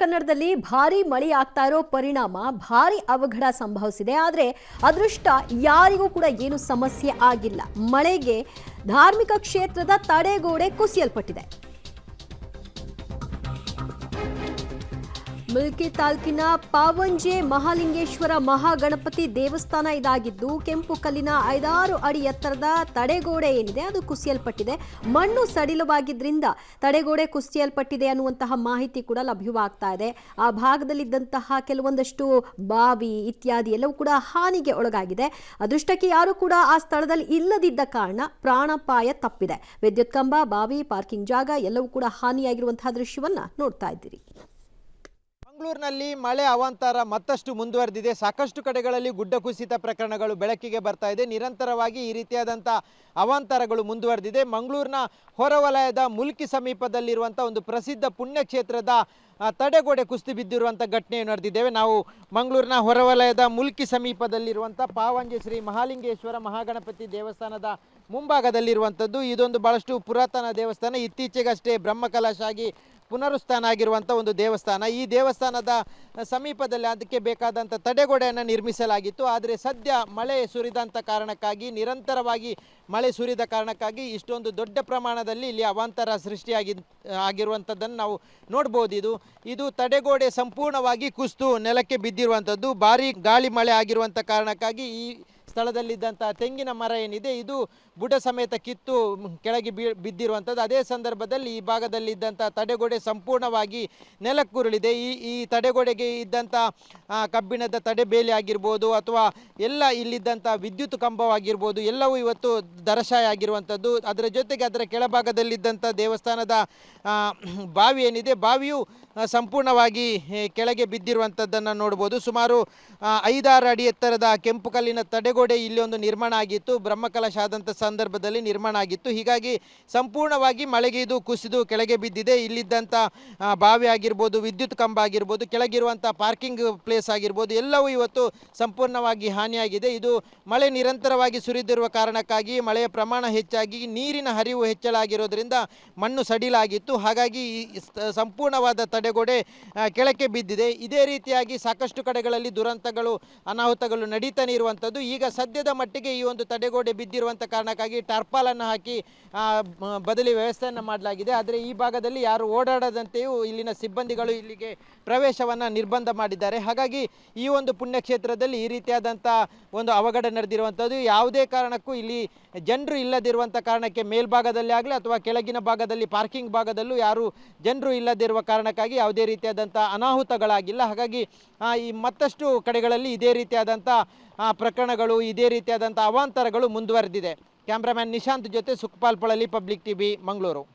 ಕನ್ನಡದಲ್ಲಿ ಭಾರಿ ಮಳೆ ಆಗ್ತಾ ಇರೋ ಪರಿಣಾಮ ಭಾರಿ ಅವಘಡ ಸಂಭವಿಸಿದೆ. ಆದರೆ ಅದೃಷ್ಟ ಯಾರಿಗೂ ಕೂಡ ಏನು ಸಮಸ್ಯೆ ಆಗಿಲ್ಲ. ಮಳೆಗೆ ಧಾರ್ಮಿಕ ಕ್ಷೇತ್ರದ ತಡೆಗೋಡೆ ಕುಸಿಯಲ್ಪಟ್ಟಿದೆ. ಮುಲ್ಕಿ ತಾಲೂಕಿನ ಪಾವಂಜೆ ಮಹಾಲಿಂಗೇಶ್ವರ ಮಹಾಗಣಪತಿ ದೇವಸ್ಥಾನ ಇದಾಗಿದ್ದು, ಕೆಂಪು ಕಲ್ಲಿನ 5-6 ಅಡಿ ಎತ್ತರದ ತಡೆಗೋಡೆ ಏನಿದೆ ಅದು ಕುಸಿಯಲ್ಪಟ್ಟಿದೆ. ಮಣ್ಣು ಸಡಿಲವಾಗಿದ್ದರಿಂದ ತಡೆಗೋಡೆ ಕುಸಿಯಲ್ಪಟ್ಟಿದೆ ಅನ್ನುವಂತಹ ಮಾಹಿತಿ ಕೂಡ ಲಭ್ಯವಾಗ್ತಾ ಇದೆ. ಆ ಭಾಗದಲ್ಲಿದ್ದಂತಹ ಕೆಲವೊಂದಷ್ಟು ಬಾವಿ ಇತ್ಯಾದಿ ಎಲ್ಲವೂ ಕೂಡ ಹಾನಿಗೆ ಒಳಗಾಗಿದೆ. ಅದೃಷ್ಟಕ್ಕೆ ಯಾರು ಕೂಡ ಆ ಸ್ಥಳದಲ್ಲಿ ಇಲ್ಲದಿದ್ದ ಕಾರಣ ಪ್ರಾಣಾಪಾಯ ತಪ್ಪಿದೆ. ವಿದ್ಯುತ್ ಕಂಬ, ಬಾವಿ, ಪಾರ್ಕಿಂಗ್ ಜಾಗ ಎಲ್ಲವೂ ಕೂಡ ಹಾನಿಯಾಗಿರುವಂತಹ ದೃಶ್ಯವನ್ನ ನೋಡ್ತಾ ಇದ್ದೀರಿ. ಮಂಗಳೂರಿನಲ್ಲಿ ಮಳೆ ಅವಾಂತರ ಮತ್ತಷ್ಟು ಮುಂದುವರೆದಿದೆ. ಸಾಕಷ್ಟು ಕಡೆಗಳಲ್ಲಿ ಗುಡ್ಡ ಕುಸಿತ ಪ್ರಕರಣಗಳು ಬೆಳಕಿಗೆ ಬರ್ತಾ ಇದೆ. ನಿರಂತರವಾಗಿ ಈ ರೀತಿಯಾದಂಥ ಅವಾಂತರಗಳು ಮುಂದುವರೆದಿದೆ. ಮಂಗಳೂರಿನ ಹೊರವಲಯದ ಮುಲ್ಕಿ ಸಮೀಪದಲ್ಲಿರುವಂಥ ಒಂದು ಪ್ರಸಿದ್ಧ ಪುಣ್ಯಕ್ಷೇತ್ರದ ತಡೆಗೋಡೆ ಕುಸಿದು ಬಿದ್ದಿರುವಂಥ ಘಟನೆ ನಡೆದಿದ್ದೇವೆ. ನಾವು ಮಂಗಳೂರಿನ ಹೊರವಲಯದ ಮುಲ್ಕಿ ಸಮೀಪದಲ್ಲಿರುವಂಥ ಪಾವಂಜೆ ಶ್ರೀ ಮಹಾಲಿಂಗೇಶ್ವರ ಮಹಾಗಣಪತಿ ದೇವಸ್ಥಾನದ ಮುಂಭಾಗದಲ್ಲಿರುವಂಥದ್ದು. ಇದೊಂದು ಬಹಳಷ್ಟು ಪುರಾತನ ದೇವಸ್ಥಾನ. ಇತ್ತೀಚೆಗಷ್ಟೇ ಬ್ರಹ್ಮಕಲಶ ಆಗಿ ಪುನರುತ್ಥಾನ ಆಗಿರುವಂಥ ಒಂದು ದೇವಸ್ಥಾನ. ಈ ದೇವಸ್ಥಾನದ ಸಮೀಪದಲ್ಲಿ ಅದಕ್ಕೆ ಬೇಕಾದಂಥ ತಡೆಗೋಡೆಯನ್ನು ನಿರ್ಮಿಸಲಾಗಿತ್ತು. ಆದರೆ ಸದ್ಯ ಮಳೆ ಸುರಿದಂಥ ಕಾರಣಕ್ಕಾಗಿ, ನಿರಂತರವಾಗಿ ಮಳೆ ಸುರಿದ ಕಾರಣಕ್ಕಾಗಿ ಇಷ್ಟೊಂದು ದೊಡ್ಡ ಪ್ರಮಾಣದಲ್ಲಿ ಇಲ್ಲಿ ಅವಾಂತರ ಆಗಿರುವಂಥದ್ದನ್ನು ನಾವು ನೋಡ್ಬೋದು. ಇದು ತಡೆಗೋಡೆ ಸಂಪೂರ್ಣವಾಗಿ ಕುಸಿದು ನೆಲಕ್ಕೆ ಬಿದ್ದಿರುವಂಥದ್ದು. ಭಾರಿ ಗಾಳಿ ಮಳೆ ಆಗಿರುವಂಥ ಕಾರಣಕ್ಕಾಗಿ ಈ ಸ್ಥಳದಲ್ಲಿದ್ದಂಥ ತೆಂಗಿನ ಮರ ಏನಿದೆ ಇದು ಬುಡ ಸಮೇತ ಕಿತ್ತು ಕೆಳಗೆ ಬಿದ್ದಿರುವಂಥದ್ದು. ಅದೇ ಸಂದರ್ಭದಲ್ಲಿ ಈ ಭಾಗದಲ್ಲಿದ್ದಂಥ ತಡೆಗೋಡೆ ಸಂಪೂರ್ಣವಾಗಿ ನೆಲಕ್ಕುರುಳಿದೆ. ಈ ತಡೆಗೋಡೆಗೆ ಇದ್ದಂಥ ಕಬ್ಬಿಣದ ತಡೆಬೇಲಿ ಆಗಿರ್ಬೋದು ಅಥವಾ ಎಲ್ಲ ಇಲ್ಲಿದ್ದಂಥ ವಿದ್ಯುತ್ ಕಂಬವಾಗಿರ್ಬೋದು ಎಲ್ಲವೂ ಇವತ್ತು ಧರಶಾಯ ಆಗಿರುವಂಥದ್ದು. ಅದರ ಜೊತೆಗೆ ಅದರ ಕೆಳಭಾಗದಲ್ಲಿದ್ದಂಥ ದೇವಸ್ಥಾನದ ಬಾವಿ ಏನಿದೆ ಬಾವಿಯು ಸಂಪೂರ್ಣವಾಗಿ ಕೆಳಗೆ ಬಿದ್ದಿರುವಂಥದ್ದನ್ನು ನೋಡ್ಬೋದು. ಸುಮಾರು 5-6 ಅಡಿ ಎತ್ತರದ ಕೆಂಪು ಕಲ್ಲಿನ ತಡೆಗೋಡೆ ಇಲ್ಲಿ ಒಂದು ನಿರ್ಮಾಣ ಆಗಿತ್ತು. ಬ್ರಹ್ಮಕಲಶ ಆದಂಥ ಸಂದರ್ಭದಲ್ಲಿ ನಿರ್ಮಾಣ ಆಗಿತ್ತು. ಹೀಗಾಗಿ ಸಂಪೂರ್ಣವಾಗಿ ಮಳೆಗೆ ಇದು ಕುಸಿದು ಕೆಳಗೆ ಬಿದ್ದಿದೆ. ಇಲ್ಲಿದ್ದಂಥ ಬಾವಿ ಆಗಿರ್ಬೋದು, ವಿದ್ಯುತ್ ಕಂಬ ಆಗಿರ್ಬೋದು, ಕೆಳಗಿರುವಂಥ ಪಾರ್ಕಿಂಗ್ ಪ್ಲೇಸ್ ಆಗಿರ್ಬೋದು ಎಲ್ಲವೂ ಇವತ್ತು ಸಂಪೂರ್ಣವಾಗಿ ಹಾನಿಯಾಗಿದೆ. ಇದು ಮಳೆ ನಿರಂತರವಾಗಿ ಸುರಿದಿರುವ ಕಾರಣಕ್ಕಾಗಿ ಮಳೆಯ ಪ್ರಮಾಣ ಹೆಚ್ಚಾಗಿ ನೀರಿನ ಹರಿವು ಹೆಚ್ಚಳ ಆಗಿರೋದ್ರಿಂದ ಮಣ್ಣು ಸಡಿಲಾಗಿತ್ತು. ಹಾಗಾಗಿ ಸಂಪೂರ್ಣವಾದ ತಡೆಗೋಡೆ ಕೆಳಕ್ಕೆ ಬಿದ್ದಿದೆ. ಇದೇ ರೀತಿಯಾಗಿ ಸಾಕಷ್ಟು ಕಡೆಗಳಲ್ಲಿ ದುರಂತಗಳು, ಅನಾಹುತಗಳು ನಡೀತಾನೆ ಇರುವಂಥದ್ದು. ಈಗ ಸದ್ಯದ ಮಟ್ಟಿಗೆ ಈ ಒಂದು ತಡೆಗೋಡೆ ಬಿದ್ದಿರುವಂಥ ಕಾರಣಕ್ಕಾಗಿ ಟಾರ್ಪಾಲನ್ನು ಹಾಕಿ ಬದಲಿ ವ್ಯವಸ್ಥೆಯನ್ನು ಮಾಡಲಾಗಿದೆ. ಆದರೆ ಈ ಭಾಗದಲ್ಲಿ ಯಾರು ಓಡಾಡದಂತೆಯೂ ಇಲ್ಲಿನ ಸಿಬ್ಬಂದಿಗಳು ಇಲ್ಲಿಗೆ ಪ್ರವೇಶವನ್ನು ನಿರ್ಬಂಧ ಮಾಡಿದ್ದಾರೆ. ಹಾಗಾಗಿ ಈ ಒಂದು ಪುಣ್ಯಕ್ಷೇತ್ರದಲ್ಲಿ ಈ ರೀತಿಯಾದಂಥ ಒಂದು ಅವಘಡ ನಡೆದಿರುವಂಥದ್ದು. ಯಾವುದೇ ಕಾರಣಕ್ಕೂ ಇಲ್ಲಿ ಜನರು ಇಲ್ಲದಿರುವಂಥ ಕಾರಣಕ್ಕೆ ಮೇಲ್ಭಾಗದಲ್ಲಿ ಆಗಲಿ ಅಥವಾ ಕೆಳಗಿನ ಭಾಗದಲ್ಲಿ ಪಾರ್ಕಿಂಗ್ ಭಾಗದಲ್ಲೂ ಯಾರು ಜನರು ಇಲ್ಲದಿರುವ ಕಾರಣಕ್ಕಾಗಿ ಯಾವುದೇ ರೀತಿಯಾದಂಥ ಅನಾಹುತಗಳಾಗಿಲ್ಲ. ಹಾಗಾಗಿ ಈ ಮತ್ತಷ್ಟು ಕಡೆಗಳಲ್ಲಿ ಇದೇ ರೀತಿಯಾದಂಥ ಪ್ರಕರಣಗಳು, ಇದೇ ರೀತಿಯಾದಂಥ ಅವಾಂತರಗಳು ಮುಂದುವರೆದಿದೆ. ಕ್ಯಾಮ್ರಾಮ್ಯಾನ್ ನಿಶಾಂತ್ ಜೊತೆ ಸುಖಪಾಲ್ ಪಳಲಿ, ಪಬ್ಲಿಕ್ ಟಿವಿ, ಮಂಗಳೂರು.